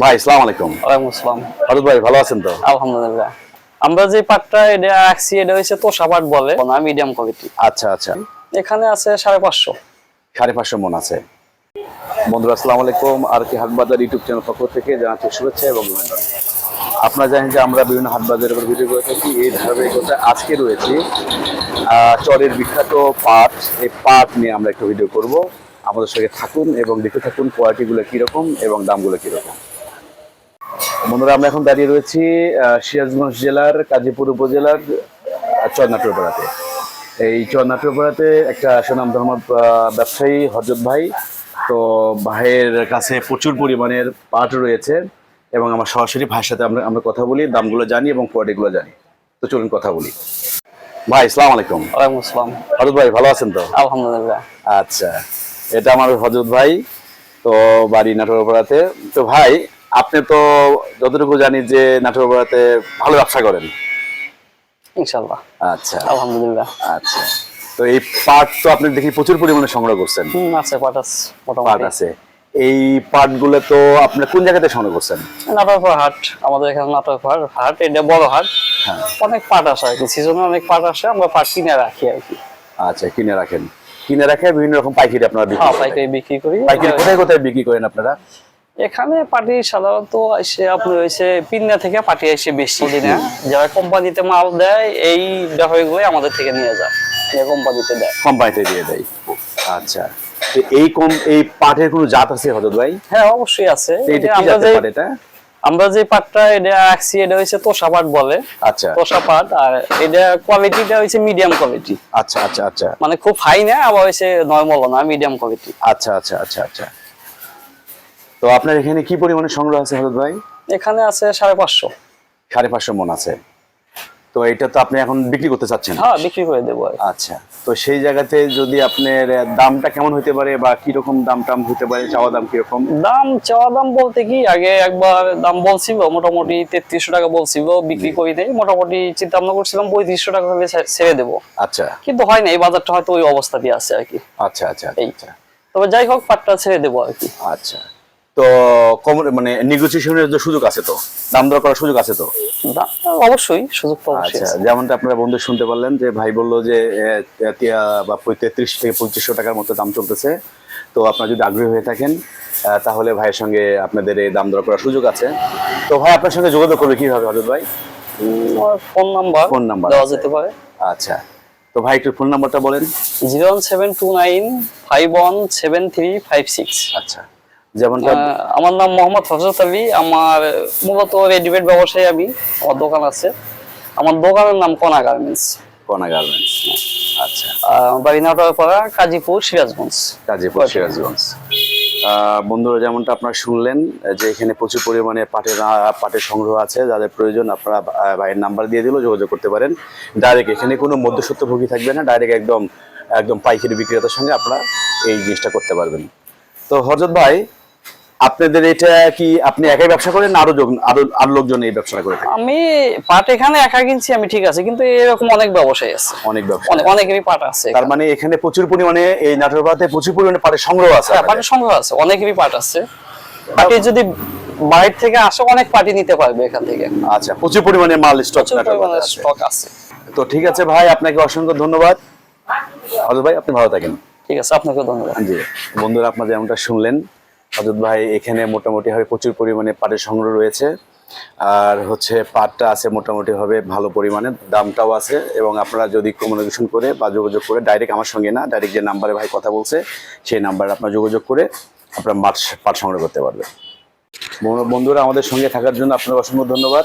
ভাই আসসালামু আলাইকুম। ওয়ালাইকুম আসসালাম। ফারুক ভাই ভালো আছেন তো? আলহামদুলিল্লাহ। আমরা যে পাটটা এটা রাখছি এটা হচ্ছে তোষা পাট বলে, না মিডিয়াম কোয়ালিটি। আচ্ছা আচ্ছা, এখানে আছে 550। 550 মন আছে। বন্ধুরা আসসালামু আলাইকুম। আর কি হাটবাজার ইউটিউব চ্যানেল পক্ষ থেকে জানাচ্ছি শুভেচ্ছা এবং অভিনন্দন। আপনারা জানেন যে আমরা বিভিন্ন হাটবাজারের উপর ভিডিও করে থাকি। এই ধারাবাহিকতা আজকে রয়েছে চরের বিখ্যাত পাট, এই পাট নিয়ে আমরা একটা ভিডিও করব। আমাদের সঙ্গে থাকুন এবং দেখতে থাকুন কোয়ালিটিগুলো কীরকম এবং দামগুলো কীরকম। বন্ধুরা আমরা এখন দাঁড়িয়ে রয়েছি সিরাজগঞ্জ জেলার কাজীপুর উপজেলার চর নাটোরপাড়াতে। এই চর নাটোরপাড়াতে একটা সুনামধন্য ব্যবসায়ী হযরত ভাই, তো ভাইয়ের কাছে প্রচুর পরিমাণের পাট রয়েছে এবং আমার সরাসরি ভাইয়ের সাথে আমরা কথা বলি, দামগুলো জানি এবং কোয়ালিটিগুলো জানি। তো চলুন কথা বলি। ভাই আসসালামু আলাইকুম। ওয়ালাইকুম আসসালাম। হযরত ভাই ভালো আছেন তো? আলহামদুলিল্লাহ। আচ্ছা, এটা আমার হযরত ভাই, তো বাড়ি নাটোরপাড়াতে। তো ভাই আপনি তো যতটুকু জানি যে নাটোরপাড়াতে ভালো ব্যবসা করেন ইনশাআল্লাহ। আচ্ছা আলহামদুলিল্লাহ। আচ্ছা, তো এই পাট তো আপনি দেখি প্রচুর পরিমাণে সংগ্রহ করছেন। আছে পাট আছে পাট মোটামুটি। আছে, এই পাটগুলো তো আপনি কোন জায়গাতে সংগ্রহ করছেন? নাটোরপাড়া হাট, আমাদের এখানে নাটোরপাড়া হাট, এটা বড় হাট। হ্যাঁ, অনেক পাট আসে আর কি, সিজনে অনেক পাট আসে, আমরা পাট কিনে রাখি আর কি। আচ্ছা, কিনে রাখেন, কিনে রাখে বিভিন্ন রকম পাইকারি আপনারা বিক্রি হ্যাঁ, করেন? পাইকারি বিক্রি করি। পাইকারি কোথায় কোথায় বিক্রি করেন আপনারা? এখানে পাটি সাধারণত এসে আপনি হয়েছে পিন্না থেকে পাটি এসে বেশি দিনে যারা কোম্পানিতে মাল দেয় এই ব্যাপারগুলো আমাদের থেকে নিয়ে যায়, কোম্পানিতে দেয়, কোম্পানিতে দিয়ে দেয়। আচ্ছা, তো এই পাটের কোনো জাত আছে হযরত ভাই? হ্যাঁ অবশ্যই আছে। তো এটা কি জাতের পাট এটা? আমরা যে পাটটা এটা রাখছি এটা হচ্ছে তোষা পাট বলে। আচ্ছা, তোষা পাট, আর এটা কোয়ালিটিটা হচ্ছে মিডিয়াম কোয়ালিটি। আচ্ছা আচ্ছা আচ্ছা, মানে খুব হাই না, আবার হচ্ছে নরমাল না, মিডিয়াম কোয়ালিটি। আচ্ছা আচ্ছা আচ্ছা আচ্ছা। তো আপনার এখানে কি পরিমাণে সংগ্রহ আছে হযরত ভাই? এখানে আছে 550। 550 মন আছে। তো এটা তো আপনি এখন বিক্রি করতে চাচ্ছেন? হ্যাঁ, বিক্রি করে দেবো। আচ্ছা, তো সেই জায়গাতে যদি আপনার দামটা কেমন হতে পারে বা কিরকম দাম হতে পারে, চাওয়া দাম কিরকম? দাম চাওয়া দাম বলতে কি, আগে একবার দাম বলছিল মোটামুটি 3300 টাকা বলছিল, বিক্রি করি নাই। মোটামুটি চিন্তা ভাবনা করছিলাম 3500 টাকা হলে ছেড়ে দেবো, আচ্ছা, কিন্তু হয় না। এই বাজারটা হয়তো ওই অবস্থাতেই আছে আর কি। আচ্ছা আচ্ছা আচ্ছা। তবে যাই হোক, পাটটা ছেড়ে দেবো আর কি। আচ্ছা, তো মানে নেগোসিয়েশনের যে সুযোগ আছে, তো দাম দর করার সুযোগ আছে তো? অবশ্যই সুযোগ তো অবশ্যই আচ্ছা, আছে। যেমনটা আপনারা বন্ধু শুনতে পারলেন যে ভাই বললো যে 33 থেকে 2500 টাকার মতো দাম চলতেছে। তো আপনারা যদি আগ্রহী হয়ে থাকেন তাহলে ভাইয়ের সঙ্গে আপনাদের এই দাম দর করার সুযোগ আছে। তো ভাই আপনার সঙ্গে যোগাযোগ করবে কিভাবে হযরত ভাই? ফোন নাম্বার দেওয়া যেতে পারে। আচ্ছা, তো ভাই একটু ফোন নাম্বারটা বলেন। 01729517356। আচ্ছা, যেমনটা আমার নাম মোহাম্মদ হযরত আলী। আমার মূলত রেডিমেড ব্যবসায়ী আমি, আমার দোকান আছে। আমার দোকানের নাম কণা গার্মেন্টস। কণা গার্মেন্টস। আচ্ছা, বাড়ি নাটোরপাড়া, কাজীপুর, সিরাজগঞ্জ। কাজীপুর, সিরাজগঞ্জ। বন্ধুরা যেমনটা আপনারা শুনলেন যে এখানে প্রচুর পরিমাণে পাটের সংগ্রহ আছে। যাদের প্রয়োজন আপনারা ভাইয়ের নাম্বার দিয়ে দিলেও যোগাযোগ করতে পারেন ডাইরেক্ট। এখানে কোনো মধ্যস্বত্বভোগী থাকবে না, ডাইরেক্ট একদম পাইকারি বিক্রেতার সঙ্গে আপনারা এই জিনিসটা করতে পারবেন। তো হযরত ভাই আপনাদের এটা কি আপনি একাই ব্যবসা করেন, আরো লোকজন এই ব্যবসাটা করে থাকেন? আমি পাট এখানে একা কিনছি আমি, ঠিক আছে, কিন্তু এরকম অনেক ব্যবসায়ী আছে, অনেকেরই পাট আছে। তার মানে এখানে প্রচুর পরিমাণে এই নাটোরপাড়াতে প্রচুর পরিমাণে পাটের সংগ্রহ আছে? হ্যাঁ, পাটের সংগ্রহ আছে, অনেকেরই পাট আছে। পাটি যদি বাইরে থেকে আসে অনেক পাটি নিতে পারবে এখান থেকে। আচ্ছা, প্রচুর পরিমাণে মাল স্টক আছে। তো ঠিক আছে ভাই, আপনাকে অসংখ্য ধন্যবাদ। হযরত ভাই আপনি ভালো থাকেন। ঠিক আছে, আপনাকেও ধন্যবাদ। জি বন্ধুরা, আপনারা যেমনটা শুনলেন হযরত ভাই এখানে মোটামুটি ভাবে প্রচুর পরিমাণে পাটের সংগ্রহ রয়েছে। আর পাটটা আছে মোটামুটি ভাবে ভালো পরিমাণে, দামটাও আছে। এবং আপনারা যদি কমিউনিকেশন করে বা যোগাযোগ করে ডাইরেক্ট আমার সঙ্গে না, ডাইরেক্ট যে নাম্বারে ভাই কথা বলছে সেই নাম্বারে আপনারা যোগাযোগ করে আপনারা পাট সংগ্রহ করতে পারবেন। বন্ধুরা আমাদের সঙ্গে থাকার জন্য আপনার অসংখ্য ধন্যবাদ।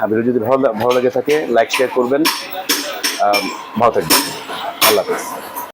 ভিডিও যদি ভালো লেগে থাকে লাইক শেয়ার করবেন। ভালো থাকবেন। আল্লাহ হাফেজ।